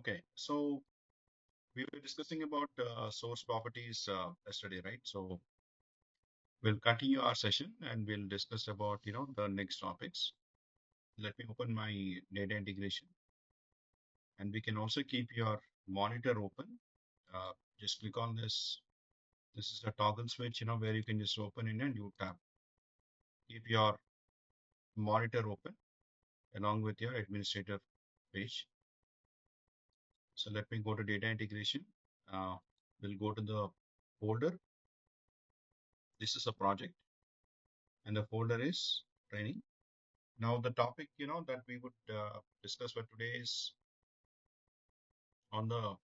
Okay, so we were discussing about source properties yesterday, right? So we'll continue our session and we'll discuss about, the next topics. Let me open my data integration, and we can also keep your monitor open. Uh, just click on this. This is a toggle switch, where you can just open in a new tab. Keep your monitor open along with your administrator page. So let me go to data integration. We'll go to the folder. This is a project, and the folder is training. Now the topic, that we would discuss for today is on the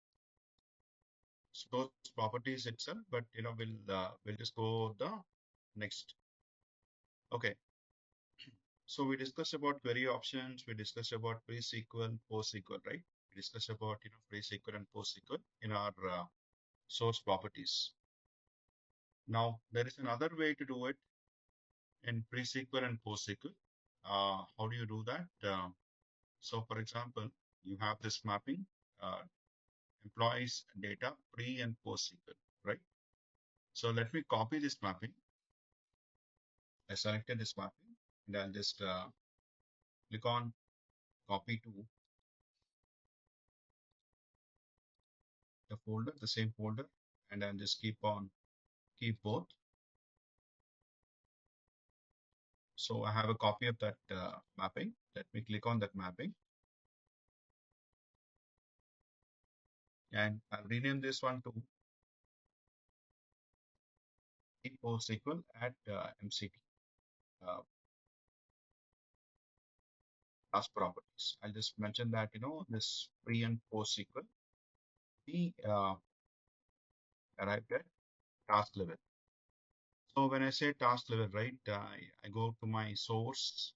source properties itself, but we'll just go the next. Okay. So we discussed about query options. We discussed about pre-SQL, post-SQL, right? We discussed about pre-SQL and post-SQL in our source properties. Now there is another way to do it in pre-SQL and post-SQL. How do you do that? So for example, you have this mapping. Employees data pre and post SQL, right? So let me copy this mapping. I selected this mapping and I'll just click on copy to the folder, the same folder, and I'll just keep both. So I have a copy of that mapping. Let me click on that mapping. And I'll rename this one to post SQL at MCT. Task properties. I'll just mention that, this pre and post SQL, we arrived at task level. So when I say task level, right, I go to my source.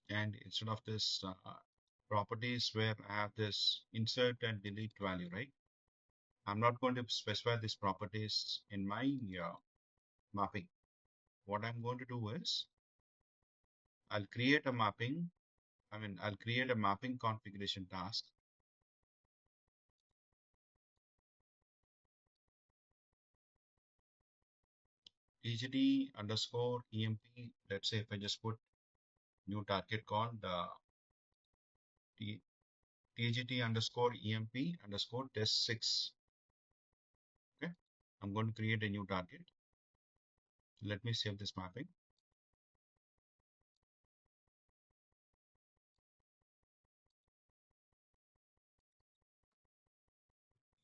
And instead of this properties where I have this insert and delete value, right? I'm not going to specify these properties in my mapping. What I'm going to do is I'll create a mapping. I'll create a mapping configuration task. TGT underscore EMP. Let's say if I just put new target called TGT underscore EMP underscore test 6. Okay. I'm going to create a new target. Let me save this mapping.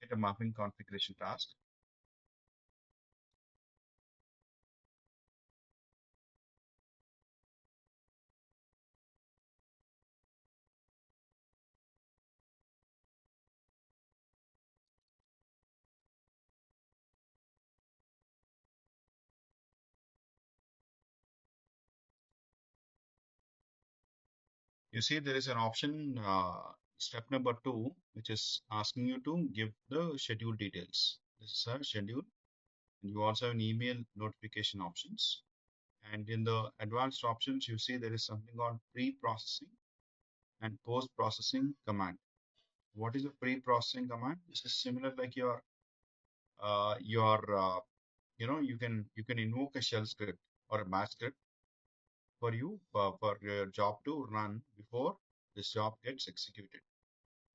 Get a mapping configuration task. You see there is an option, step number 2, which is asking you to give the schedule details. This is a schedule. And you also have an email notification options. And in the advanced options, you see there is something called pre-processing and post-processing command. What is a pre-processing command? This is similar like you can invoke a shell script or a bash script for your job to run before this job gets executed.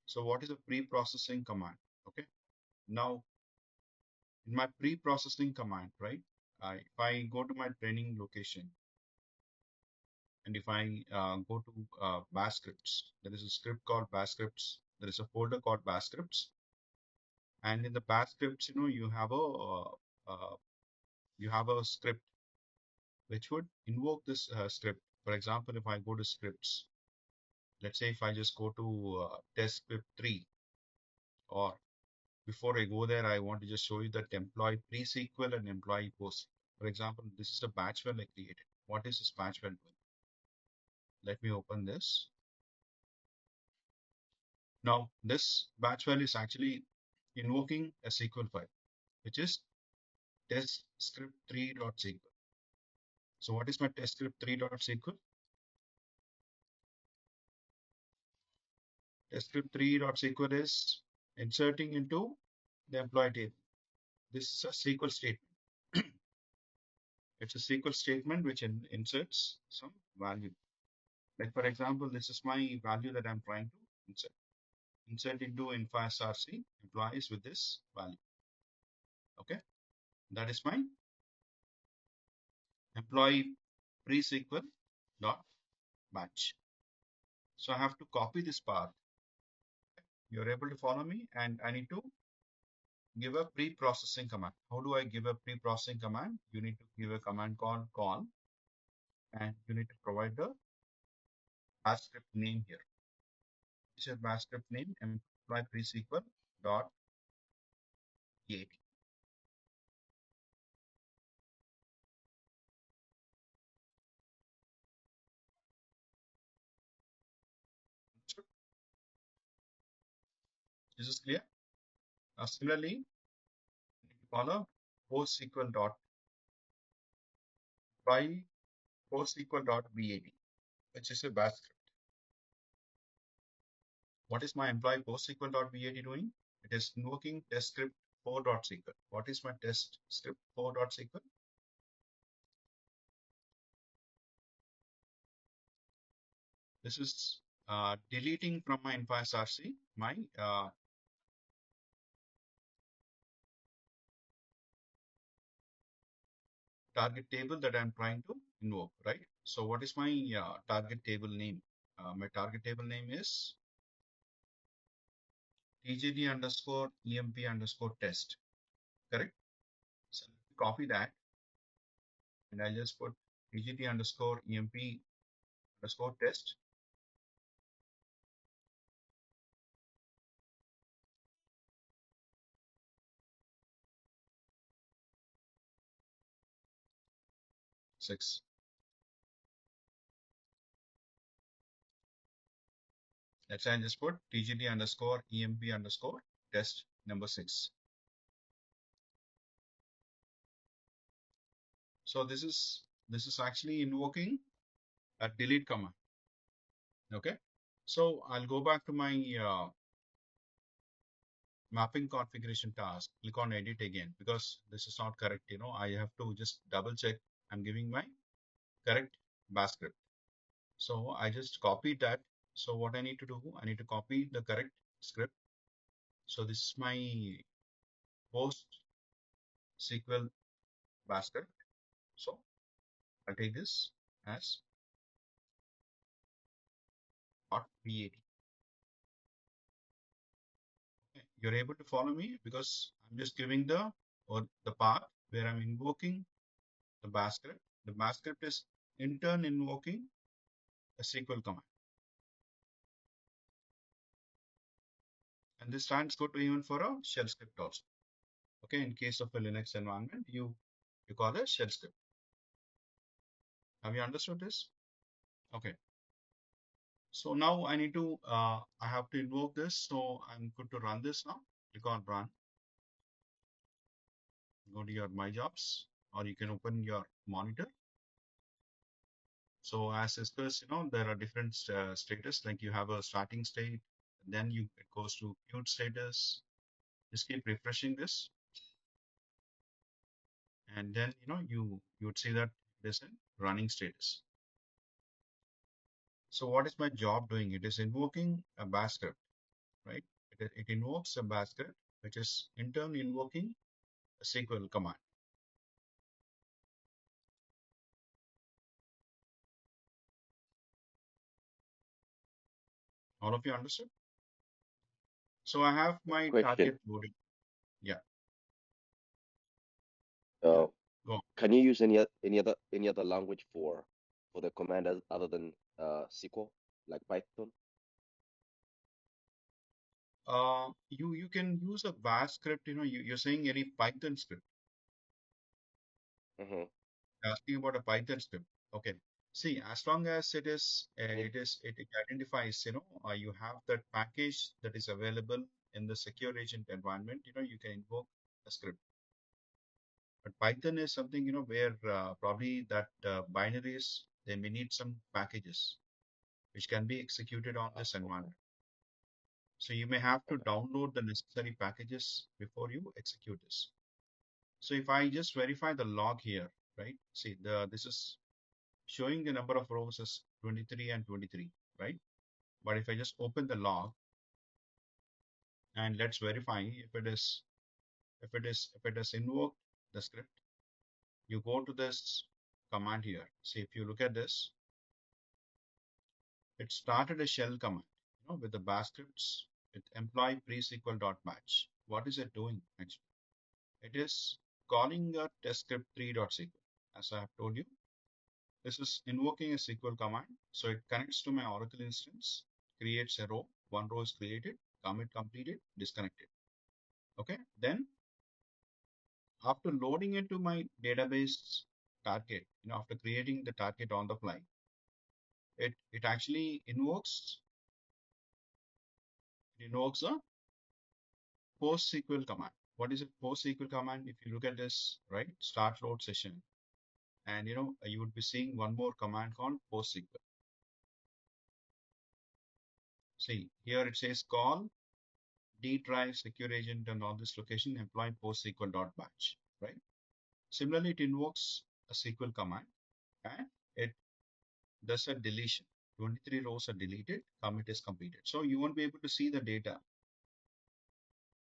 So what is a pre-processing command? Okay. Now in my pre-processing command, right? If I go to my training location and if I go to bash scripts, there is a script called bash scripts. There is a folder called bash scripts, and in the bash scripts, you have a script which would invoke this script. For example, if I go to scripts, let's say if I just go to test script 3, or before I go there, I want to just show you that employee pre-SQL and employee post. For example, this is a batch file I created. What is this batch file doing? Let me open this. Now, this batch file is actually invoking a SQL file, which is test script 3.SQL. So what is my test script 3.SQL? Test script 3.SQL is inserting into the employee table. This is a SQL statement. It's a SQL statement which inserts some value. Like for example, this is my value that I'm trying to insert. Insert into InfoSRC employees with this value. Okay, that is my employee pre-SQL dot batch. So I have to copy this path. You're able to follow me, and I need to give a pre-processing command. How do I give a pre-processing command? You need to give a command called call, and you need to provide the bash script name here. This is bash script name employee pre-SQL dot EAT. This is clear. Similarly, follow PostSQL dot by PostSQL dot BAT, which is a bash script. What is my employee PostSQL dot BAT doing? It is invoking test script 4.SQL. What is my test script 4.SQL? This is deleting from my InfoSRC my target table that I'm trying to invoke, right? So what is my target table name? My target table name is tgd underscore emp underscore test, correct? So copy that, and I'll just put tgd underscore emp underscore test. Six. Let's say I just put tgd underscore emp underscore test number 6. So this is actually invoking a delete command. Okay. So I'll go back to my mapping configuration task. Click on edit again because this is not correct. I have to just double check I'm giving my correct bash script. So I just copied that. So what I need to do, I need to copy the correct script. So this is my post SQL bash script. So I'll take this as .bat. You're able to follow me because I'm just giving the path where I'm invoking the bash script. The bash script is in turn invoking a SQL command. And this stands good even for a shell script also. Okay, in case of a Linux environment, you call a shell script. Have you understood this? Okay. So now I need to, I have to invoke this. So I'm good to run this now. Click on run. Go to your My Jobs, or you can open your monitor. So as discussed, there are different status, like you have a starting state, then it goes to queued status. Just keep refreshing this. And then, you would see that it is in running status. So what is my job doing? It is invoking a bash script, right? It invokes a bash script, which is in turn invoking a SQL command. All of you understood? So I have my Question. target loaded. Yeah. Uh, Go on. can you use any other language for the command other than SQL, like Python? You can use a bash script. You're saying any Python script. Mm-hmm. Asking about a Python script. Okay. See, as long as it identifies, you have that package that is available in the secure agent environment, you can invoke a script. But Python is something, where probably that binaries, they may need some packages which can be executed on this environment. So you may have to Okay. download the necessary packages before you execute this. So if I just verify the log here, right? See, this is showing the number of rows as 23 and 23, right? But if I just open the log and let's verify if it is invoked the script, you go to this command here. See, if you look at this, it started a shell command, with the bash scripts with employee pre-SQL.batch. What is it doing actually? It is calling a test script 3.SQL. As I have told you, this is invoking a SQL command. So it connects to my Oracle instance, creates a row. One row is created, commit completed, disconnected. Okay. Then after loading into my database target, after creating the target on the fly, it actually invokes a PostSQL command. What is a PostSQL command? If you look at this, right, start load session, and you would be seeing one more command called PostSQL. See here it says call D drive secure agent and all this location employee PostSQL.batch, right? Similarly, it invokes a SQL command and it does a deletion. 23 rows are deleted, commit is completed. So you won't be able to see the data.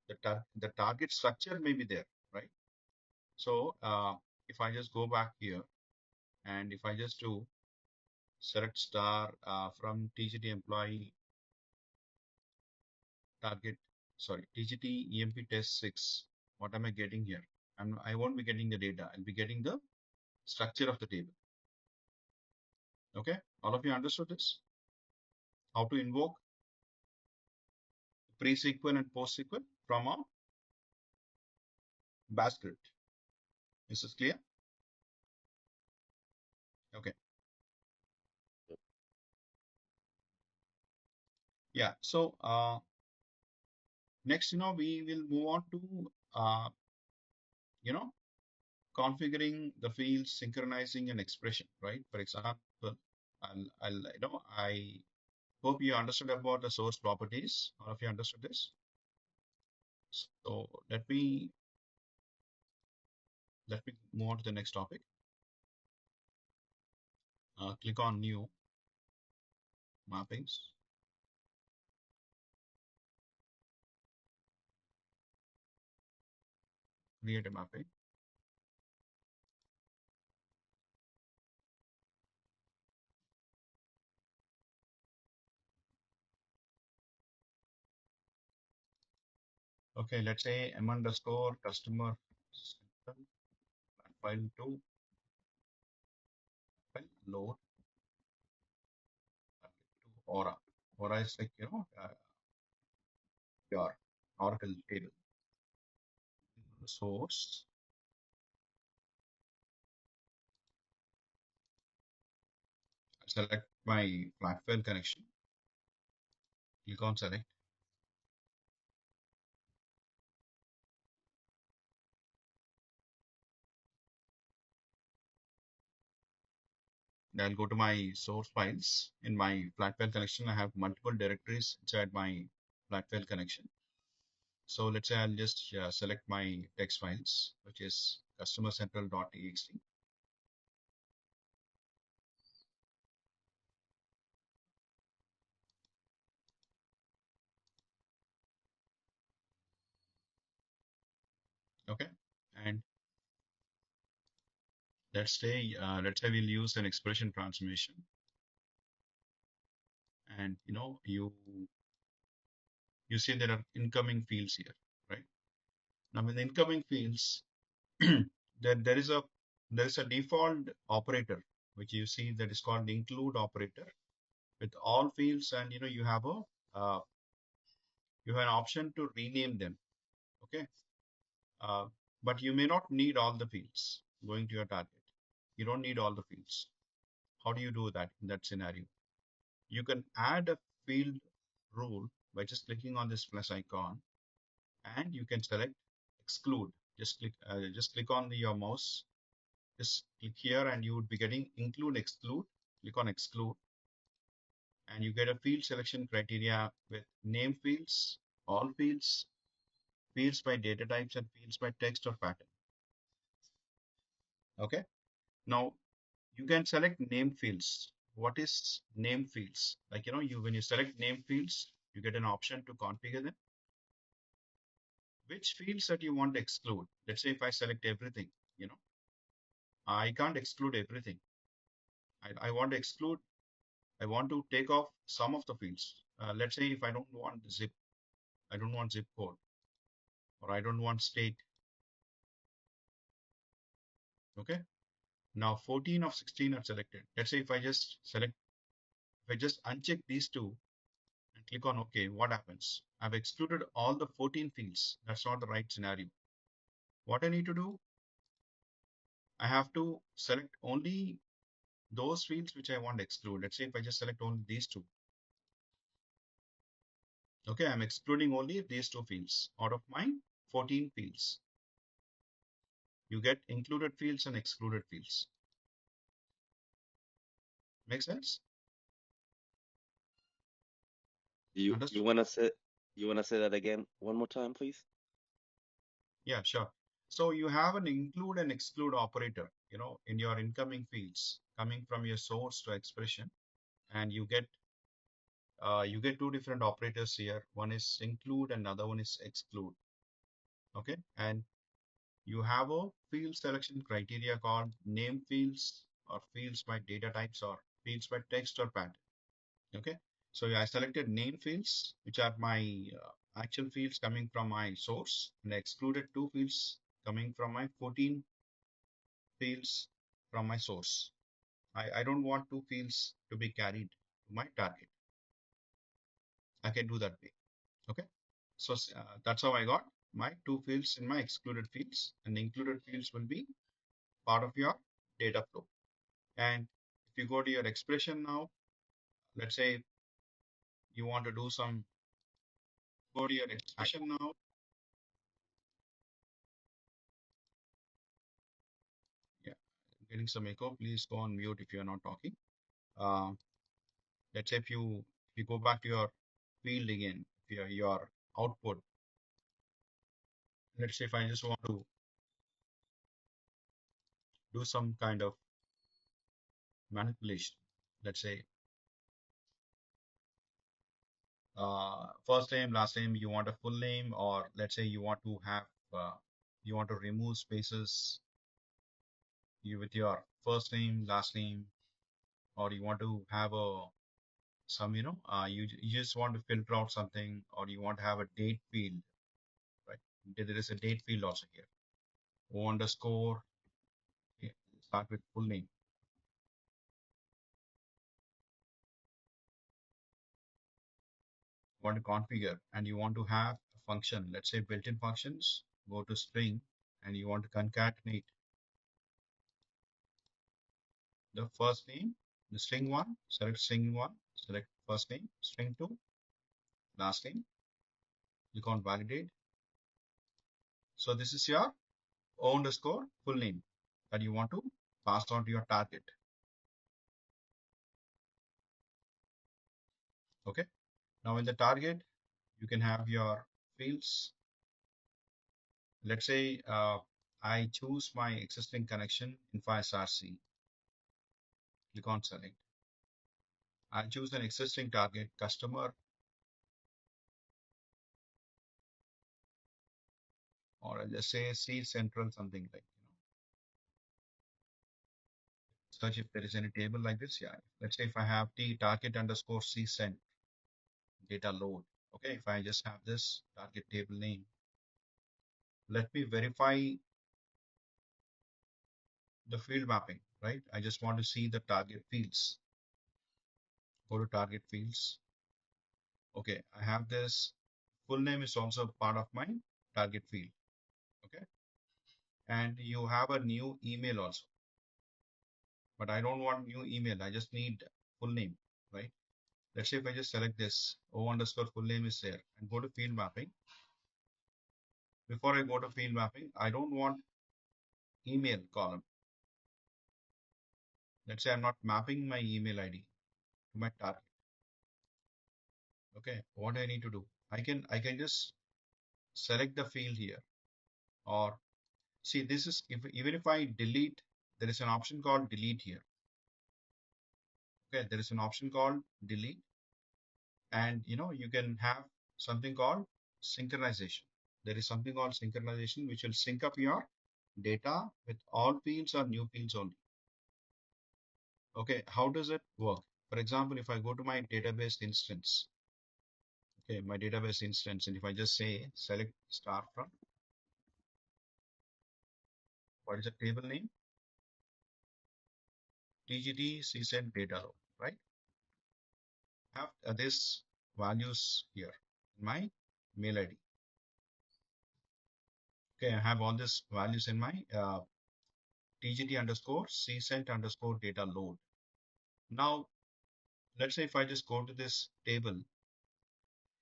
The target structure may be there, right? So if I just go back here and if I just do select star from TGT employee target, sorry, TGT EMP test 6, what am I getting here? I won't be getting the data. I'll be getting the structure of the table. Okay, all of you understood this? How to invoke pre-SQL and post-SQL from a bash script. Is this clear? Okay. Yep. Yeah. So next, we will move on to you know configuring the fields, synchronizing an expression, right? For example, I hope you understood about the source properties. All of you understood this. So let me move on to the next topic. Click on new mappings, create a mapping. Okay, let's say m underscore customer file to file load to Aura. Aura is like your Oracle table. Source, select my flat file connection. Click on select. Then I'll go to my source files. In my flat file connection, I have multiple directories inside my flat file connection. So let's say I'll just select my text files, which is customercentral.txt. Okay, and let's say we'll use an expression transformation, and you see there are incoming fields here, right? Now in the incoming fields, there is a default operator which you see that is called include operator with all fields, and uh, you have an option to rename them. Okay, uh, but you may not need all the fields going to your target. You don't need all the fields. How do you do that in that scenario? You can add a field rule by just clicking on this plus icon, and you can select exclude. Just click on your mouse. Just click here, and you would be getting include exclude. Click on exclude, and you get a field selection criteria with name fields, all fields, fields by data types, and fields by text or pattern. Okay. Now you can select name fields. What is name fields? Like, you when you select name fields, you get an option to configure them. Which fields that you want to exclude? Let's say if I select everything, you know, I can't exclude everything. I want to exclude, I want to take off some of the fields. Let's say if I don't want zip, I don't want zip code, or I don't want state. Okay. Now 14 of 16 are selected. Let's say if I just select, if I just uncheck these two and click on OK, what happens? I've excluded all the 14 fields. That's not the right scenario. What I need to do, I have to select only those fields which I want to exclude. Let's say if I just select only these two. Okay, I'm excluding only these two fields out of my 14 fields. You get included fields and excluded fields. Make sense? You Understood? wanna say that again one more time, please? Yeah, sure. So you have an include and exclude operator, in your incoming fields coming from your source to expression, and you get two different operators here. One is include and another one is exclude. Okay, and you have a field selection criteria called name fields or fields by data types or fields by text or pattern. Okay, so I selected name fields, which are my actual fields coming from my source, and I excluded two fields coming from my 14 fields from my source. I don't want two fields to be carried to my target. I can do that way. Okay, so that's how I got my two fields in my excluded fields, and the included fields will be part of your data flow. And if you go to your expression now, let's say you want to do some, go to your expression now. Yeah, getting some echo. Please go on mute if you're not talking. Uh, let's say if you go back to your field again, if your output, let's say if I just want to do some kind of manipulation, let's say first name, last name, you want a full name, or let's say you want to have, you want to remove spaces with your first name, last name, or you want to have you just want to filter out something, or you want to have a date field, right? There is a date field also here. O underscore, okay, start with full name. You want to configure and you want to have a function, let's say built-in functions, go to string, and you want to concatenate the first name, the string one, select string one, select first name, string two, last name, click on validate. So this is your O underscore full name that you want to pass on to your target. Okay. Now in the target, you can have your fields. Let's say I choose my existing connection in FireSRC. Click on select. I'll choose an existing target customer, or I'll just say C Central, something like, search if there is any table like this. Yeah. Let's say if I have T target underscore C cent data load. Okay. If I just have this target table name, let me verify the field mapping, right? I just want to see the target fields. Go to target fields. Okay. I have this full name is also part of my target field. Okay. And you have a new email also, but I don't want new email. I just need full name, right? Let's say if I just select this O underscore full name is there and go to field mapping. Before I go to field mapping, I don't want email column. Let's say I'm not mapping my email ID to my target. Okay, what I need to do? I can just select the field here, or see, this is if even if I delete, there is an option called delete here. Okay, there is an option called delete, and you can have something called synchronization. There is something called synchronization which will sync up your data with all fields or new fields only. Okay, how does it work? For example, if I go to my database instance, okay, my database instance, and if I just say select start from, what is the table name? TGT CSET data row, right? I have this values here in my mail ID. Okay, I have all these values in my TGT underscore CSET underscore data load. Now, let's say if I just go to this table,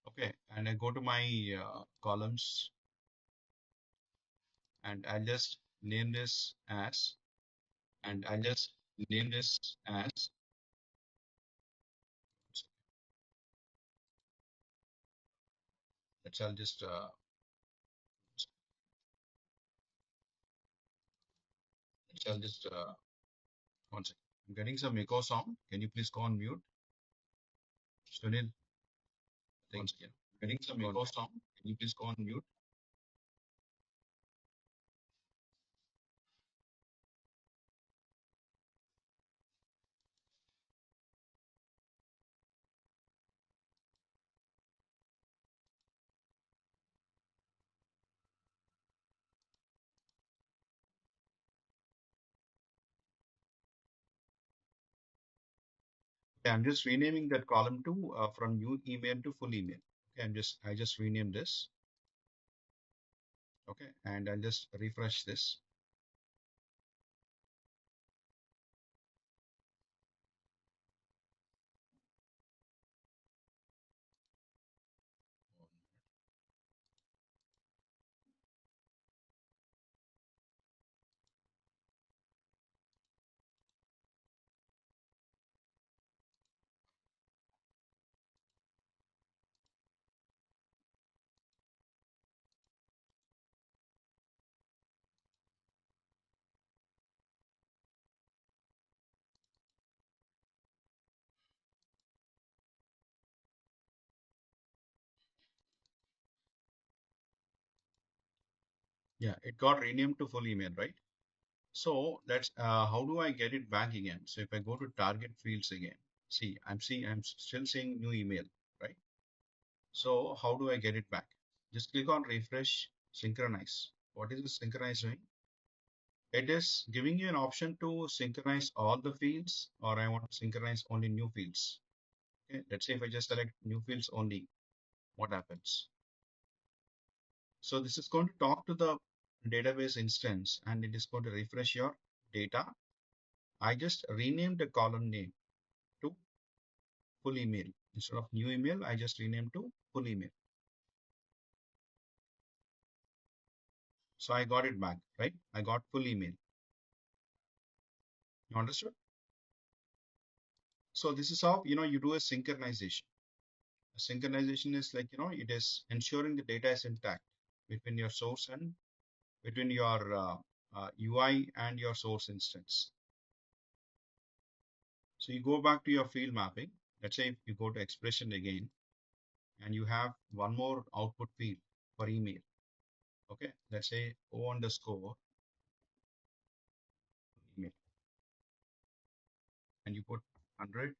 okay, and I go to my columns, and I'll just name this as, and I'll just name this as, let's I'll just one second. I'm getting some echo sound. Can you please go on mute? Sunil, thanks again. Getting some echo sound. Can you please go on mute? Okay, I'm just renaming that column to from new email to full email. Okay, I just renamed this. Okay, and I'll just refresh this. Yeah, it got renamed to full email, right? So let's how do I get it back again? So if I go to target fields again, see, I'm still seeing new email, right? So how do I get it back? Just click on refresh, synchronize. What is the synchronize doing? It is giving you an option to synchronize all the fields, or I want to synchronize only new fields. Okay, let's say if I just select new fields only, what happens? So this is going to talk to the database instance, and it is going to refresh your data. I just renamed the column name to full email. Instead of new email, I just renamed to full email. So I got it back, right? I got full email. You understood? So this is how, you do a synchronization. A synchronization is like, it is ensuring the data is intact between your source and between your UI and your source instance. So you go back to your field mapping. Let's say if you go to expression again, and you have one more output field for email. Okay, let's say O underscore email, and you put 100,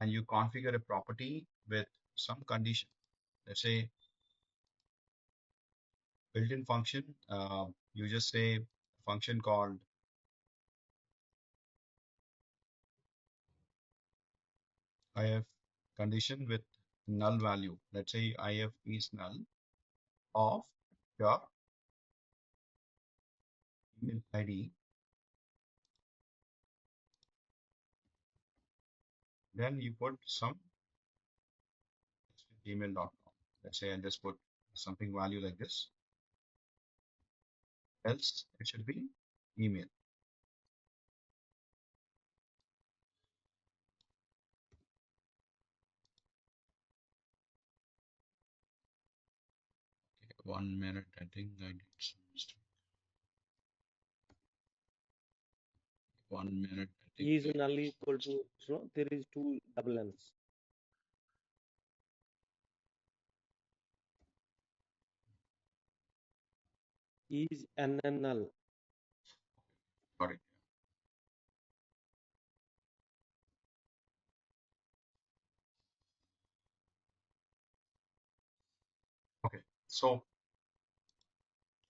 and you configure a property with some condition. Let's say built-in function. You just say function called if condition with null value. Let's say if is null of your email ID. Then you put some gmail.com. Let's say I just put something value like this. Else it should be email. 1 minute. I think I did some mistake. 1 minute. I think Is null equal to, there is two double n's. Is n null? got it. Okay. So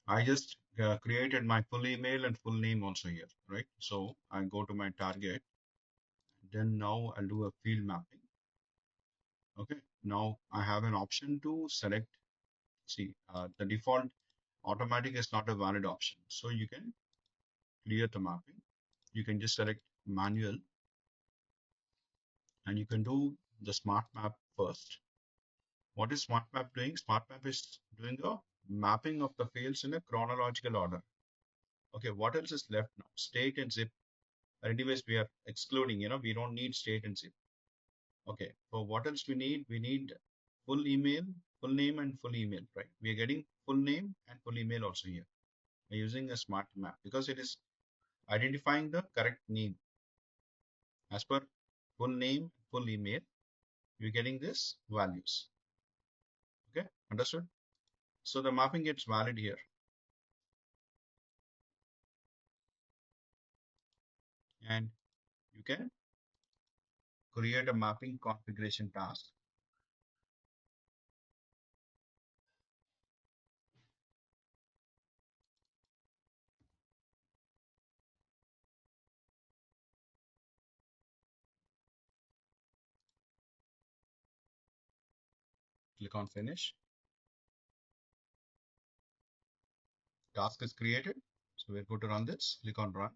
I just created my full email and full name also here, right? So I go to my target. Then now I'll do a field mapping. Okay. Now I have an option to select. See, the default automatic is not a valid option. So you can clear the mapping. You can just select manual and you can do the smart map first. What is smart map doing? Smart map is doing a mapping of the fields in a chronological order. Okay, what else is left now? State and zip. Anyways, we are excluding, we don't need state and zip. Okay, so what else we need? We need full email, full name and full email, right? We are getting full name and full email also here. We're using a smart map because it is identifying the correct name. As per full name, full email, you're getting this values. Okay, understood? So the mapping gets valid here. And you can create a mapping configuration task. Click on finish. Task is created. So we're going to run this. Click on run.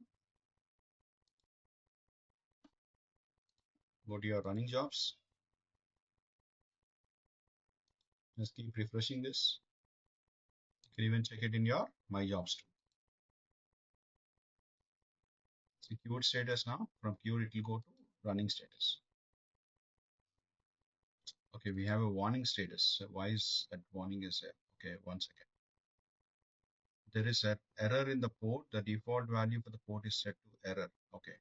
Go to your running jobs. Just keep refreshing this. You can even check it in your my jobs too. See queued status now. From queued it will go to running status. Okay, we have a warning status. So why is that warning is there? Okay, one second. There is an error in the port. The default value for the port is set to error. Okay.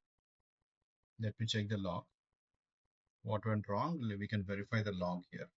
Let me check the log. What went wrong? We can verify the log here.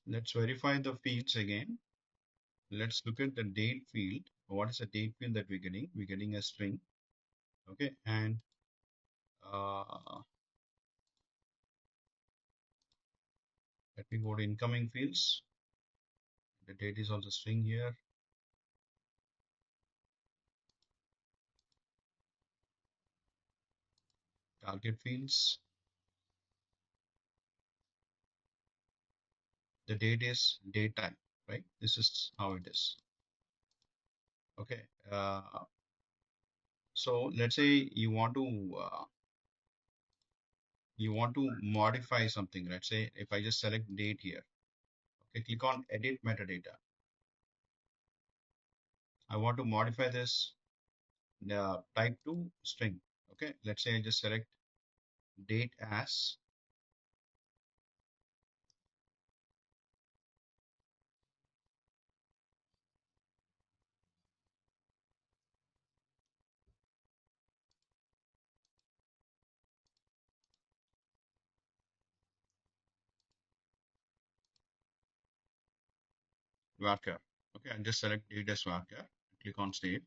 Let's verify the fields again. Let's look at the date field. What is the date field that we're getting? We're getting a string. Okay, and let me go to incoming fields. The date is also string here. Target fields. The date is date time, right? This is how it is. Okay. So let's say you want to modify something. Let's say if I just select date here, okay, click on edit metadata. I want to modify this type to string. Okay, let's say I just select date as varchar. Okay, and just select date as varchar. Click on save.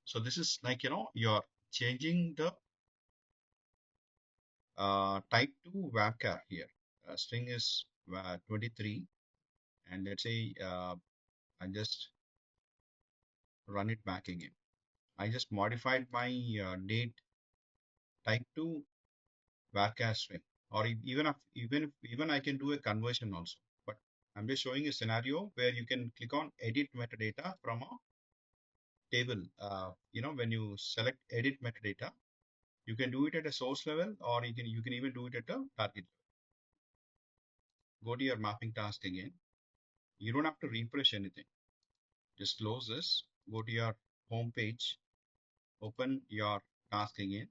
So this is like you're changing the type to varchar here. String is 23, and let's say I just run it back again. I just modified my date type to varchar string. or even I can do a conversion also. But I'm just showing a scenario where you can click on edit metadata from a table. When you select edit metadata, you can do it at a source level, or you can even do it at a target level. Go to your mapping task again. You don't have to refresh anything. Just close this. Go to your home page. Open your task again.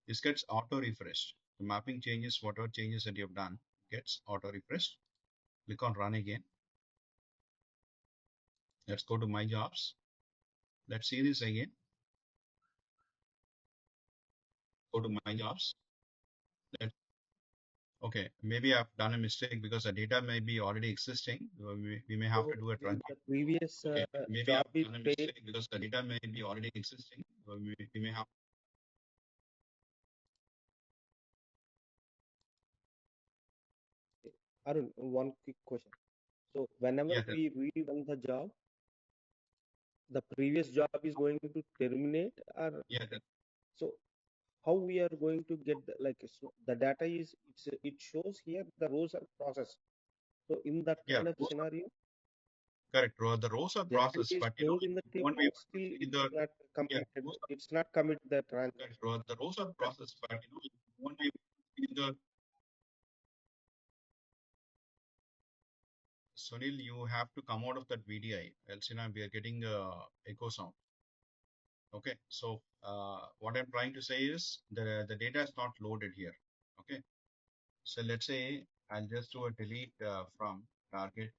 This gets auto refreshed. The mapping changes, whatever changes that you have done gets auto refreshed. Click on run again. Let's go to my jobs. Let's see this again. Go to my jobs. Let Okay, maybe I've done a mistake because the data may be already existing. We may have to So do a in trunking. the previous Okay, maybe job I've is done a paid. mistake because the data may be already existing. We may have. Arun, one quick question. So whenever Yeah, we rerun the job, the previous job is going to terminate, or yeah, so how we are going to get so the data is it shows here the rows are processed. So in that yeah. kind of scenario, Correct. The rows are data processed, is but stored in the you won't table, be able to still see it's not yeah, completed. rows It's not commit the correct. transaction. The rows are processed, but you won't be able to see the Sunil, you have to come out of that VDI, else we are getting echo sound. Okay, so what I'm trying to say is the data is not loaded here. Okay, so let's say I'll just do a delete from target.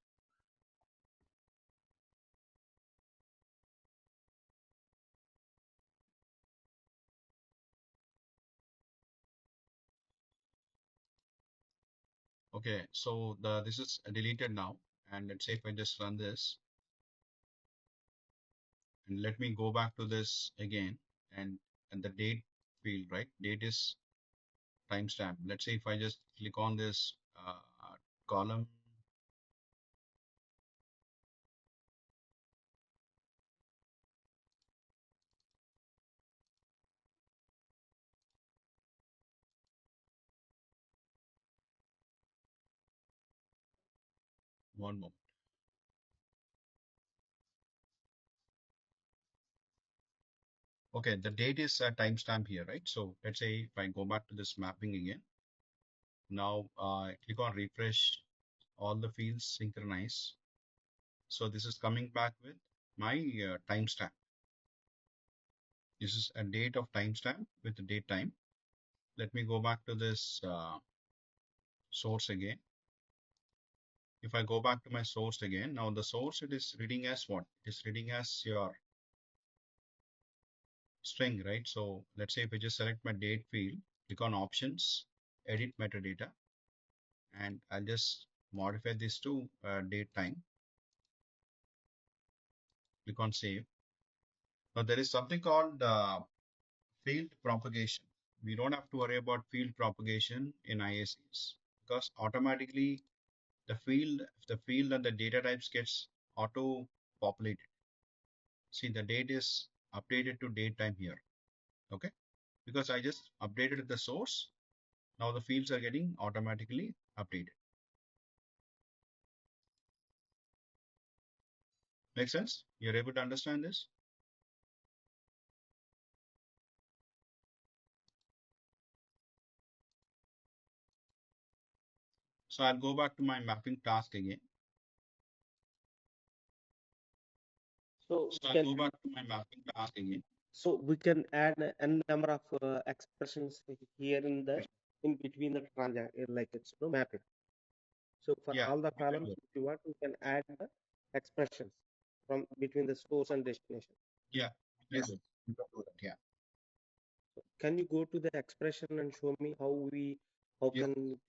Okay, so this is deleted now, and let's say if I just run this, and let me go back to this again, and the date field, right? Date is timestamp. Let's say if I just click on this column, one more. Okay, the date is a timestamp here, right? So let's say if I go back to this mapping again, now click on refresh, all the fields synchronize. So this is coming back with my timestamp. This is a date of timestamp with the date time. Let me go back to this source again. If I go back to my source again, now the source, it is reading as what? It is reading as your string, right? So let's say if I just select my date field, click on options, edit metadata, and I'll just modify this to date time. Click on save. Now there is something called field propagation. We don't have to worry about field propagation in IICS because automatically the field and the data types gets auto populated. See, the date is updated to date time here. Okay, because I just updated the source. Now the fields are getting automatically updated. Make sense? You're able to understand this? So I'll go back to my mapping task again. So So we I'll can go back to my mapping task again. add n number of expressions here in between the transaction, like it's mapping. So for Yeah, all the you can columns, do it. if you want, you can add the expressions from between the source and destination. Yeah, you can do it. You can do that. Yeah. So can you go to the expression and show me how Yeah. can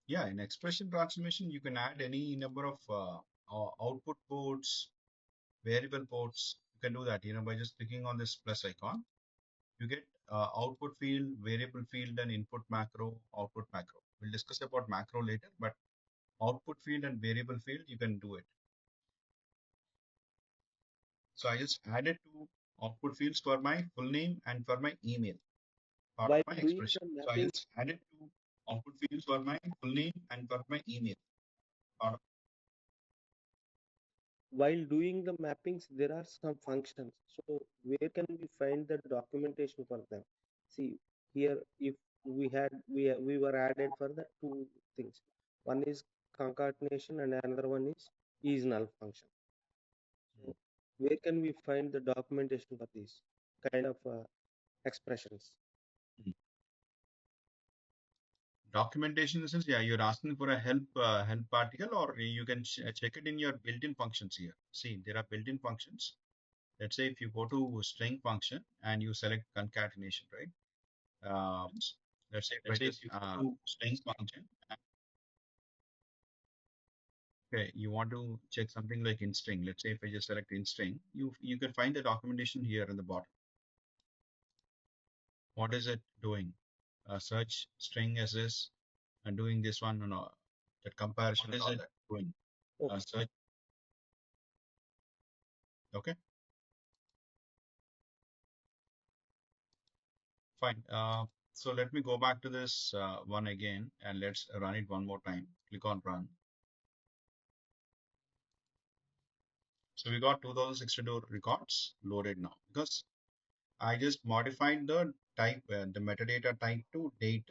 Yeah, in expression transformation, you can add any number of output ports, variable ports. You can do that, by just clicking on this plus icon. You get output field, variable field, and input macro, output macro. We'll discuss about macro later, but output field and variable field, you can do it. So I just added two output fields for my full name and for my email. part of While my doing expression. the So I mapping, just added two output fields for my full name and for my email. Part of, while doing the mappings, there are some functions. So where can we find the documentation for them? See here, if we were added for the two things. One is concatenation and another one is null function. So where can we find the documentation for these kind of expressions? documentation is, yeah, you're asking for a help article, or you can check it in your built-in functions here. See, there are built-in functions. Let's say if you go to string function and you select concatenation, right? Let's say if I just string function, okay, you want to check something like in string. Let's say if I just select in string, you can find the documentation here in the bottom. What is it doing? Search string as this and doing this one, that comparison. What is it doing? Okay. Search. Okay, fine. So let me go back to this one again and let's run it one more time. Click on run. So we got 2062 records loaded now because I just modified the type, the metadata type to date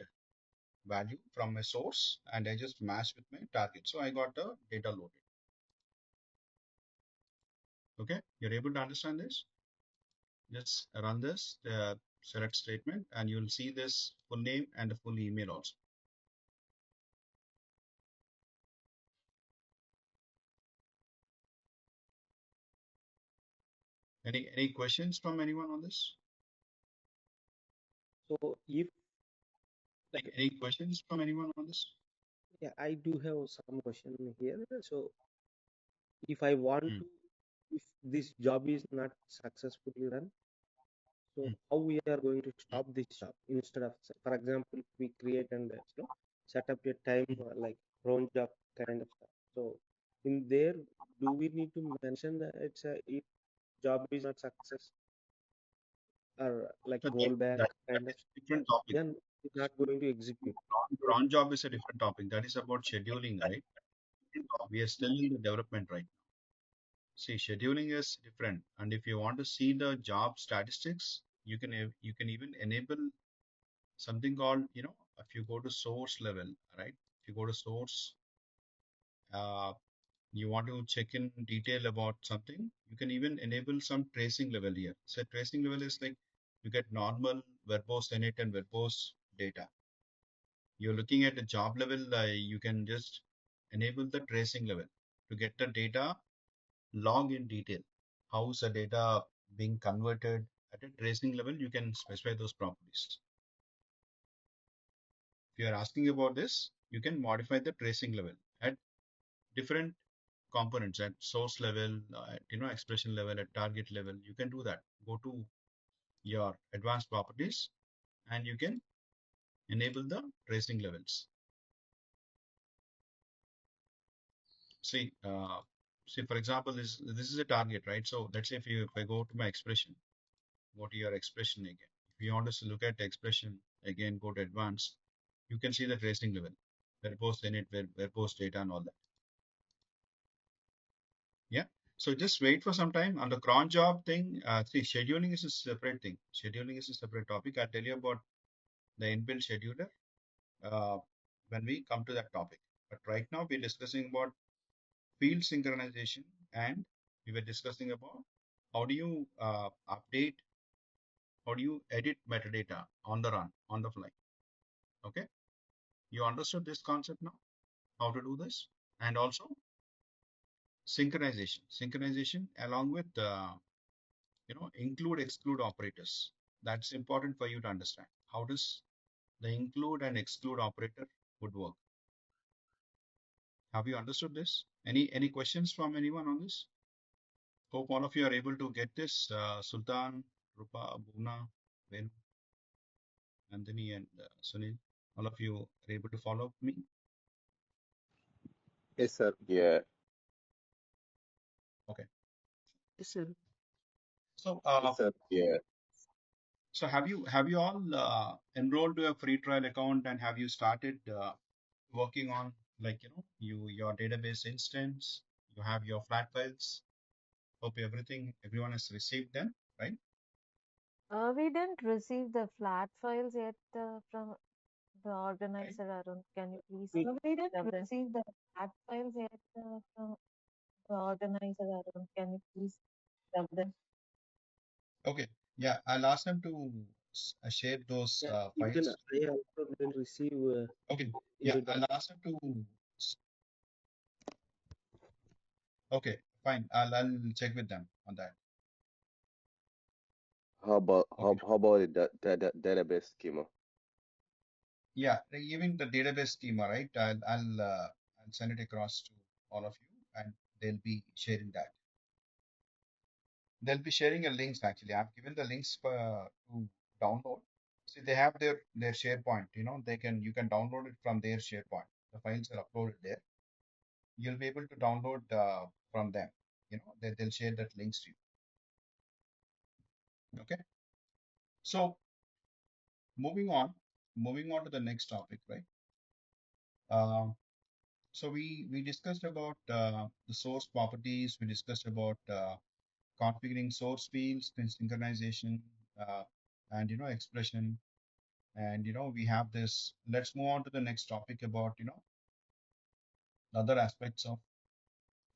value from my source, and I just matched with my target. So I got the data loaded. Okay, you're able to understand this? Just run this select statement, and you'll see this full name and the full email also. Any questions from anyone on this? So if Any questions from anyone on this? yeah, I do have some question here. So if I want Hmm. to, if this job is not successfully run, so Hmm. how we are going to stop this job instead of, for example, if we create and set up a time like cron job kind of stuff. So in there, do we need to mention that it's a if job is not success or like So rollback that kind of is stuff, a different topic. then it's not going to execute. Cron job is a different topic. That is about scheduling, right? We are still in the development right now. See, scheduling is different, and if you want to see the job statistics, you can even enable something called, if you go to source level, right? If you go to source, uh, you want to check in detail about something, you can even enable some tracing level here. So tracing level is like you get normal, verbose init, and verbose data. You're looking at the job level, you can just enable the tracing level to get the data log in detail. How's the data being converted at a tracing level? You can specify those properties. If you are asking about this, you can modify the tracing level at different components, at source level, at expression level, at target level. You can do that. Go to your advanced properties and you can enable the tracing levels. See, for example, this is a target, right? So let's say if I go to my expression, go to your expression again. If you want to look at the expression again, go to advanced, you can see the tracing level, verbose init, verbose data, and all that. Yeah. So just wait for some time. On the cron job thing, see, scheduling is a separate thing. Scheduling is a separate topic. I'll tell you about the inbuilt scheduler when we come to that topic. But right now, we're discussing about field synchronization, and we were discussing about how do you update, how do you edit metadata on the run, on the fly. Okay. You understood this concept now, how to do this, and also synchronization along with include exclude operators. That's important for you to understand. How does the include and exclude operator would work? Have you understood this? Any questions from anyone on this? Hope all of you are able to get this. Sultan, Rupa, Bhuvna, Venu, Anthony, and Sunil. All of you are able to follow me. Yes, sir. Yeah. Okay. Yes, sir. So Yes, sir. Yeah. So have you all enrolled to a free trial account and have you started working on like your database instance? You have your flat files. Hope everyone has received them, right? We didn't receive the flat files yet from the Right. organizer, Arun. Can you please We, We didn't receive the flat files yet from the organizer, Arun. Can you please rub them? Okay. Yeah, I'll ask them to share those yeah, even files. I also didn't receive Okay. Yeah, any I'll ask them to. Okay, fine. I'll check with them on that. Okay. How about the database schema? Yeah, even the database schema, right? I'll send it across to all of you, and they'll be sharing that. They'll be sharing a links actually. I've given the links to download. See, they have their SharePoint. You can download it from their SharePoint. The files are uploaded there. You'll be able to download from them. They'll share that links to you. Okay. So moving on to the next topic, right? Uh, so we discussed about the source properties. We discussed about configuring source fields, synchronization, uh, and expression. And we have this. Let's move on to the next topic about other aspects of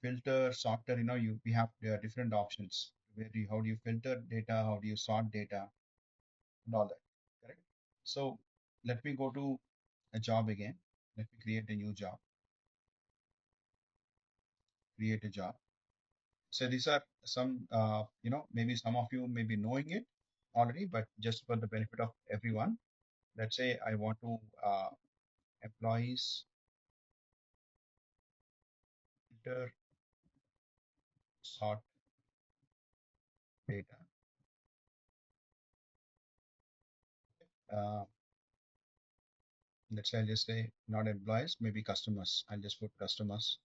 filter, sorter. We have different options. How do you filter data? How do you sort data? And all that. Correct. So let me go to a job again. Let me create a new job. Create a job. So these are some, maybe some of you may be knowing it already, but just for the benefit of everyone, let's say I want to employees filter sort data. Uh, let's say I'll just say not employees, maybe customers. I'll just put customers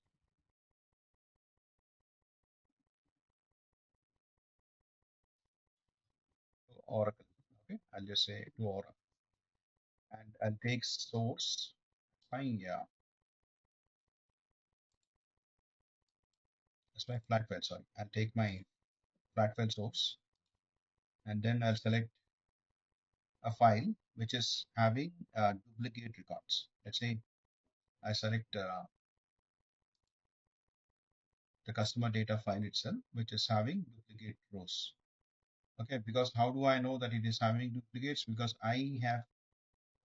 to Oracle. Okay, I'll just say to Oracle, and I'll take source. Fine, yeah, that's my flat file. Sorry, I'll take my flat file source, and then I'll select a file which is having duplicate records. Let's say I select the customer data file itself, which is having duplicate rows. Okay, because how do I know that it is having duplicates? Because I have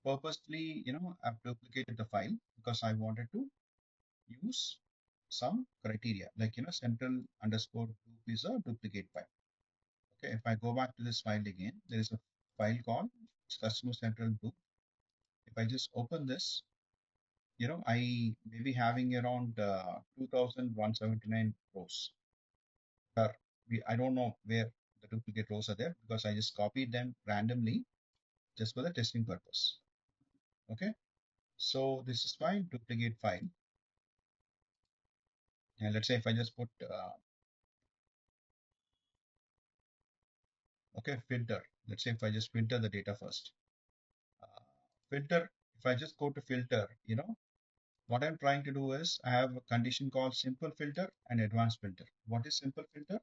purposely, I've duplicated the file because I wanted to use some criteria, like, central underscore group is a duplicate file. Okay, if I go back to this file again, there is a file called customer central group. If I just open this, I may be having around 2179 rows. I don't know where the duplicate rows are there because I just copied them randomly just for the testing purpose. Okay, so this is my duplicate file. And let's say if I just put, okay, filter. Let's say if I just filter the data first. Filter, if I just go to filter, what I'm trying to do is I have a condition called simple filter and advanced filter. What is simple filter?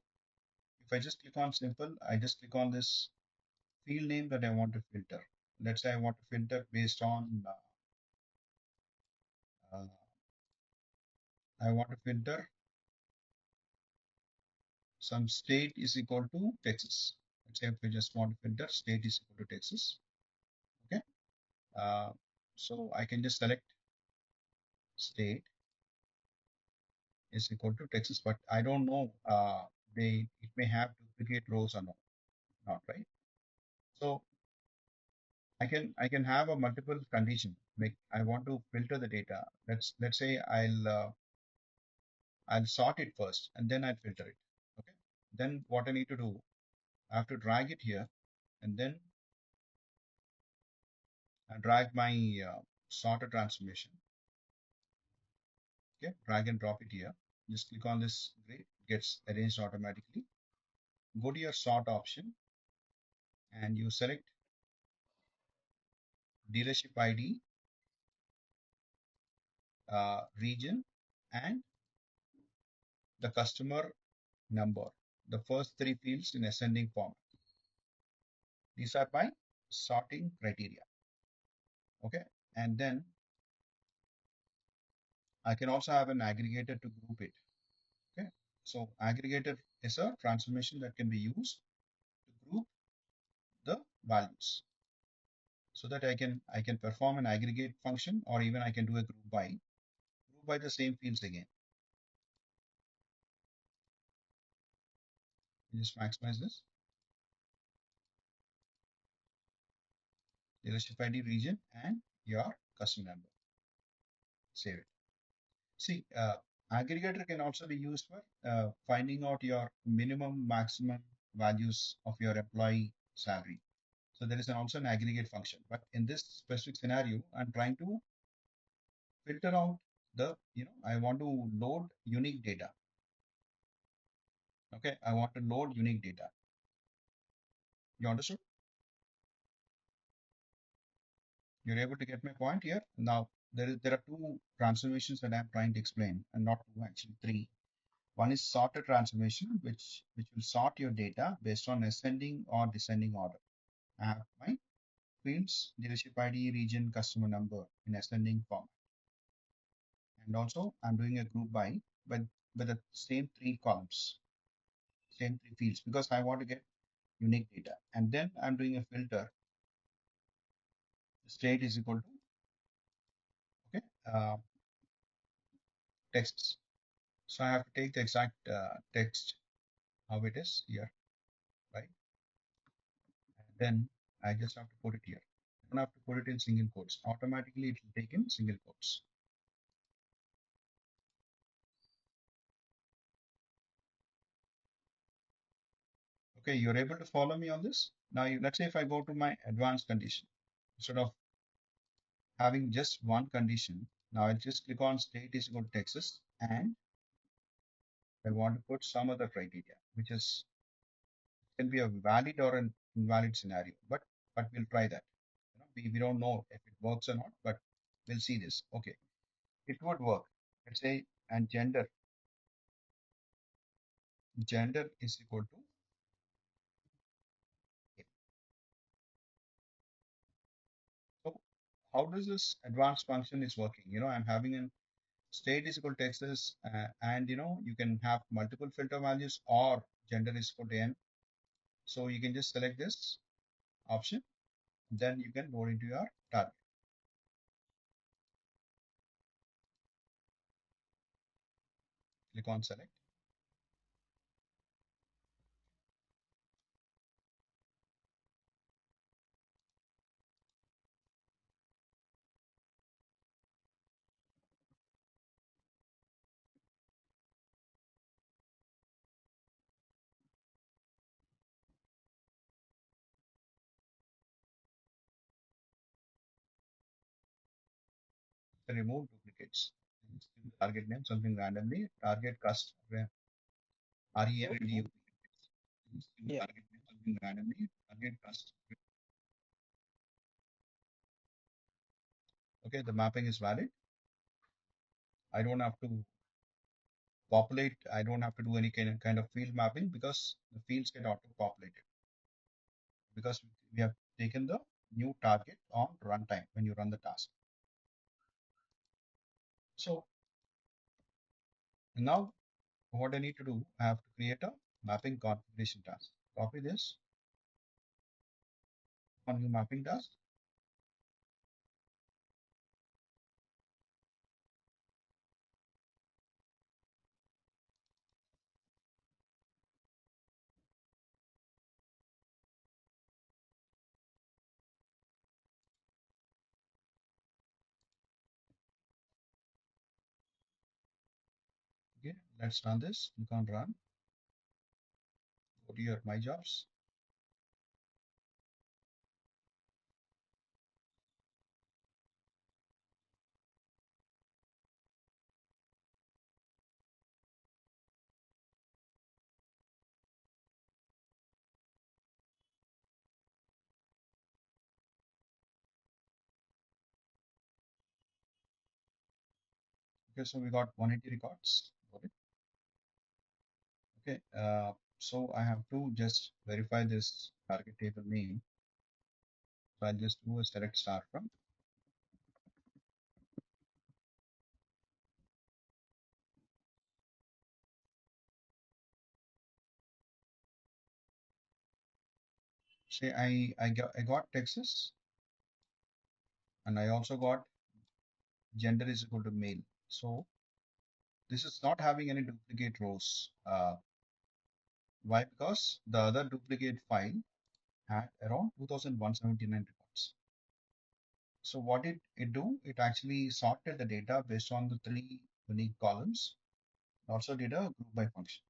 If I just click on simple, I just click on this field name that I want to filter. Let's say I want to filter based on, I want to filter some state is equal to Texas. Let's say if we just want to filter state is equal to Texas. Okay. Uh, so I can just select state is equal to Texas, but I don't know, it may have duplicate rows or not, right? So I can have a multiple condition. Like I want to filter the data. Let's say I'll sort it first and then I'll filter it. Okay. Then what I need to do, I have to drag it here and then I drag my sorter transformation. Okay, drag and drop it here. Just click on this grid, it gets arranged automatically. Go to your sort option and you select dealership ID, region, and the customer number. The first three fields in ascending format. These are my sorting criteria. Okay. And then I can also have an aggregator to group it. Okay. So aggregator is a transformation that can be used to group the values so that I can perform an aggregate function, or even I can do a group by the same fields again. Just maximize this. Dealership ID, region, and your customer number. Save it. See, aggregator can also be used for finding out your minimum, maximum values of your employee salary. So there is also an aggregate function. But in this specific scenario, I'm trying to filter out I want to load unique data. Okay, I want to load unique data. You understood? You're able to get my point here. Now, there are two transformations that I'm trying to explain, and not two, actually three. One is sorted transformation, which will sort your data based on ascending or descending order. I have my fields, dealership ID, region, customer number in ascending format. And also I'm doing a group by, but the same three columns, same three fields, because I want to get unique data. And then I'm doing a filter. State is equal to text. So I have to take the exact text how it is here, right? And then I just have to put it here. I don't have to put it in single quotes. Automatically it will take in single quotes. Okay, you're able to follow me on this. Now, let's say if I go to my advanced condition, instead of having just one condition, now I'll just click on state is equal to Texas, and I want to put some other criteria, which is can be a valid or an invalid scenario, but we'll try that. We don't know if it works or not, but we'll see this. Okay, it would work. Let's say, and gender is equal to A. So how does this advanced function is working? I'm having an state is equal to Texas, and you can have multiple filter values, or gender is equal to N. So you can just select this option, then you can load into your target. Click on select. Remove duplicates. Target name, something randomly. Target cust REMDU. Yeah. Target name, something randomly. Target cust. Okay, the mapping is valid. I don't have to populate. I don't have to do any kind of field mapping, because the fields get auto-populated, because we have taken the new target on runtime when you run the task. So now what I need to do, I have to create a mapping configuration task. Copy this on new mapping task. Okay, let's run this. You can run. Go to your my jobs. Okay, so we got 180 records. Got it. Okay, so I have to just verify this target table name. So I'll just do a select star from. Say I got Texas, and I also got gender is equal to male. So this is not having any duplicate rows. Why? Because the other duplicate file had around 2179 records. So what did it do? It actually sorted the data based on the three unique columns. Also did a group by function.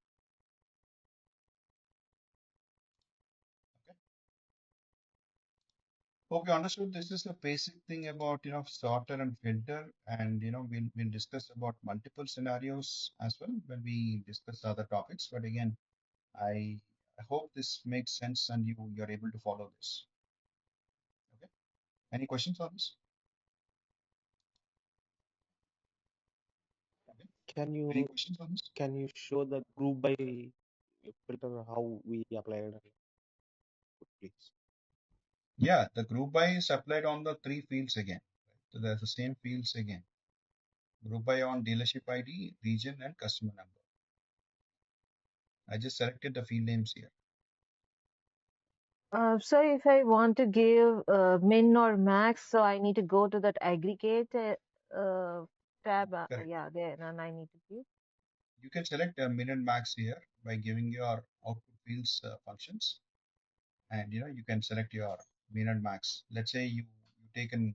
Okay. Hope you understood. This is the basic thing about sorter and filter, and we'll discuss about multiple scenarios as well when we discuss other topics. But again, I hope this makes sense and you're able to follow this. Okay. Any questions on this? Okay. Can Any you questions on this? show the group by filter how we applied, please? Yeah, the group by is applied on the three fields again. So there's the same fields again. Group by on dealership ID, region, and customer number. I just selected the field names here. So if I want to give min or max, so I need to go to that aggregate tab. Correct. Yeah, there, and I need to give. You can select a min and max here by giving your output fields functions, and you can select your min and max. Let's say you take an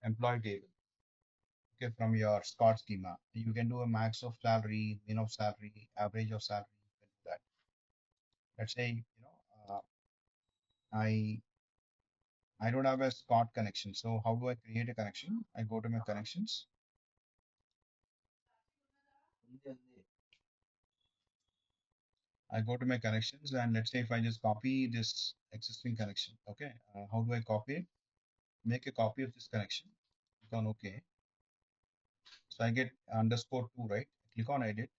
employee table, okay, from your Scott schema. You can do a max of salary, min of salary, average of salary. You can do that. Let's say I don't have a Scott connection. So how do I create a connection? I go to my connections. I go to my connections, and let's say if I just copy this existing connection, okay, how do I copy it? Make a copy of this connection. Click on OK. So I get _2, right? Click on edit.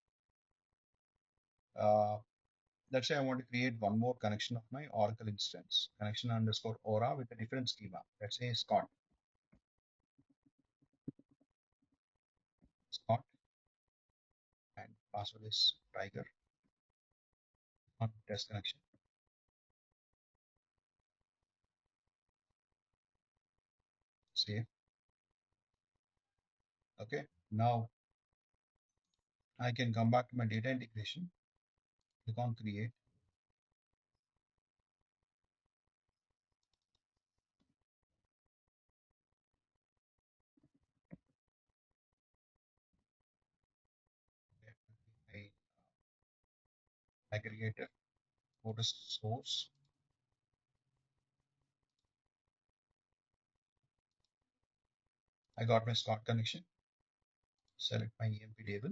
Let's say I want to create one more connection of my Oracle instance, connection _ aura with a different schema. Let's say Scott, and password is Tiger on test connection. Save. Okay. Now I can come back to my data integration. Click on create. Okay. Aggregator. Go to source. I got my Scott connection. Select my EMP table.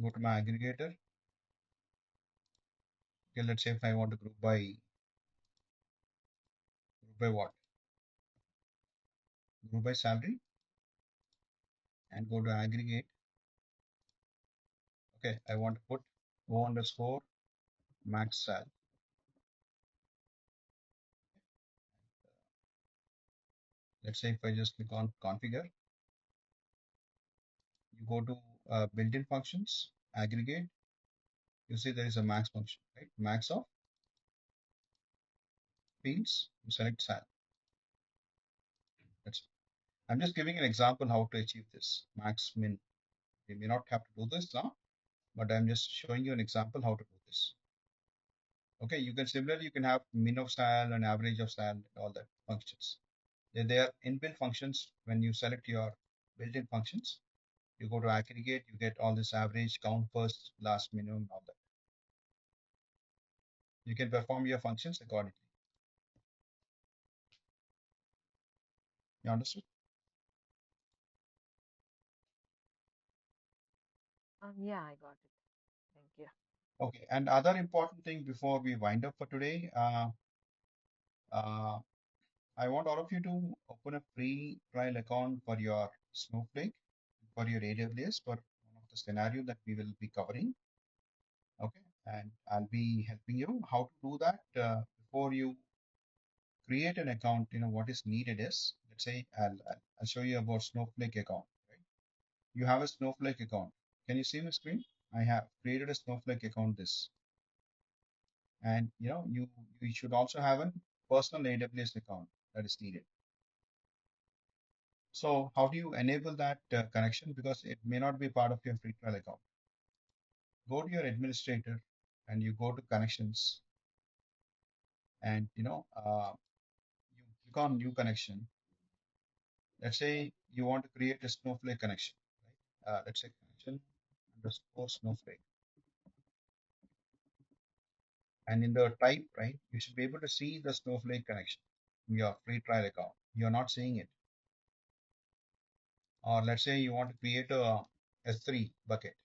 Go to my aggregator. Okay, let's say if I want to group by what? Group by salary, and go to aggregate. Okay, I want to put O _max sal. Let's say if I just click on configure, you go to built-in functions, aggregate. You see there is a max function, right? Max of fields. You select sal. I'm just giving an example how to achieve this max min. You may not have to do this now, but I'm just showing you an example how to do this. Okay, you can have min of sal and average of sal and all that functions. They are inbuilt functions. When you select your built-in functions, you go to aggregate, you get all this average, count first, last, minimum, all that. You can perform your functions accordingly. You understood? Yeah, I got it. Okay, and other important thing before we wind up for today, uh, I want all of you to open a free trial account for your Snowflake, for your AWS, for one of the scenario that we will be covering. Okay, and I'll be helping you how to do that before you create an account. What is needed is, let's say I'll show you about Snowflake account. Right? You have a Snowflake account. Can you see my screen? I have created a Snowflake account. This, and you should also have a personal AWS account that is needed. So how do you enable that connection? Because it may not be part of your free trial account. Go to your administrator and you go to connections, and you click on new connection. Let's say you want to create a Snowflake connection, right? Let's say connection underscore Snowflake. And in the type, right, you should be able to see the Snowflake connection in your free trial account. You're not seeing it. Or let's say you want to create a S3 bucket.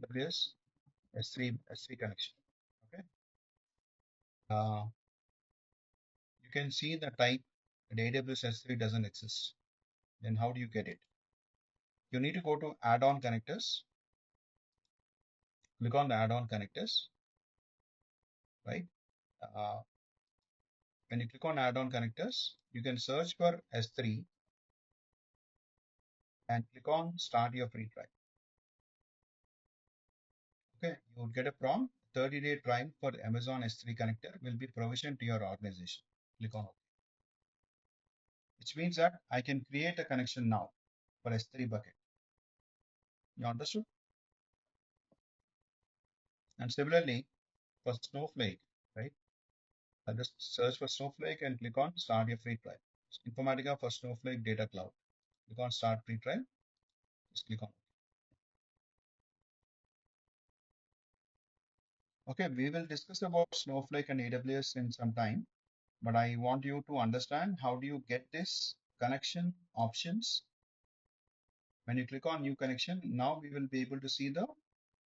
AWS S3 connection. Okay. You can see the type that AWS S3 doesn't exist. Then how do you get it? You need to go to add-on connectors. Click on the add-on connectors, right? Uh, when you click on add-on connectors, you can search for S3 and click on start your free trial. Okay, you will get a prompt. 30-day trial for Amazon S3 connector will be provisioned to your organization. Click on OK. Which means that I can create a connection now for S3 bucket. You understood? And similarly for Snowflake, right? I'll just search for Snowflake and click on start your free trial. Informatica for Snowflake Data Cloud. Click on start free trial. Just click on. Okay, we will discuss about Snowflake and AWS in some time, but I want you to understand how do you get this connection options. When you click on new connection, now we will be able to see the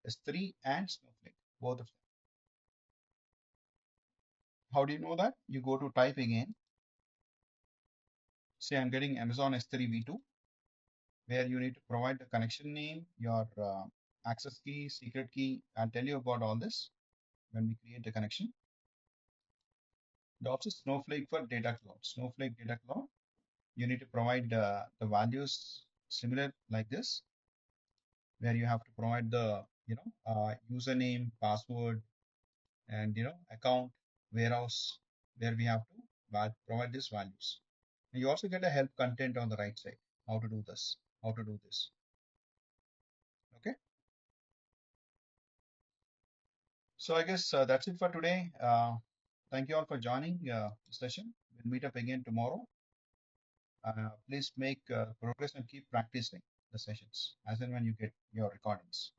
S3 and Snowflake, both of them. How do you know that? You go to type again. Say I'm getting Amazon S3 V2, where you need to provide the connection name, your access key, secret key. I'll tell you about all this when we create the connection. And also Snowflake for data cloud. Snowflake data cloud, you need to provide the values similar like this, where you have to provide the username, password, and account, warehouse, where we have to provide these values. And you also get a help content on the right side, how to do this, how to do this. Okay. So I guess that's it for today. Thank you all for joining the session. We'll meet up again tomorrow. Please make progress and keep practicing the sessions as and when you get your recordings.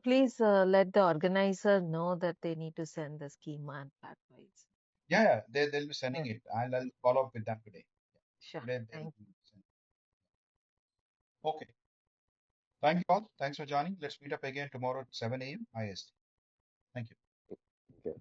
Please let the organizer know that they need to send the schema and plat files. Yeah, they'll be sending it. I'll follow up with them today. Sure. Today they'll Thank be sending. Okay. Thank you all. Thanks for joining. Let's meet up again tomorrow at 7 a.m. IST. Thank you. Okay.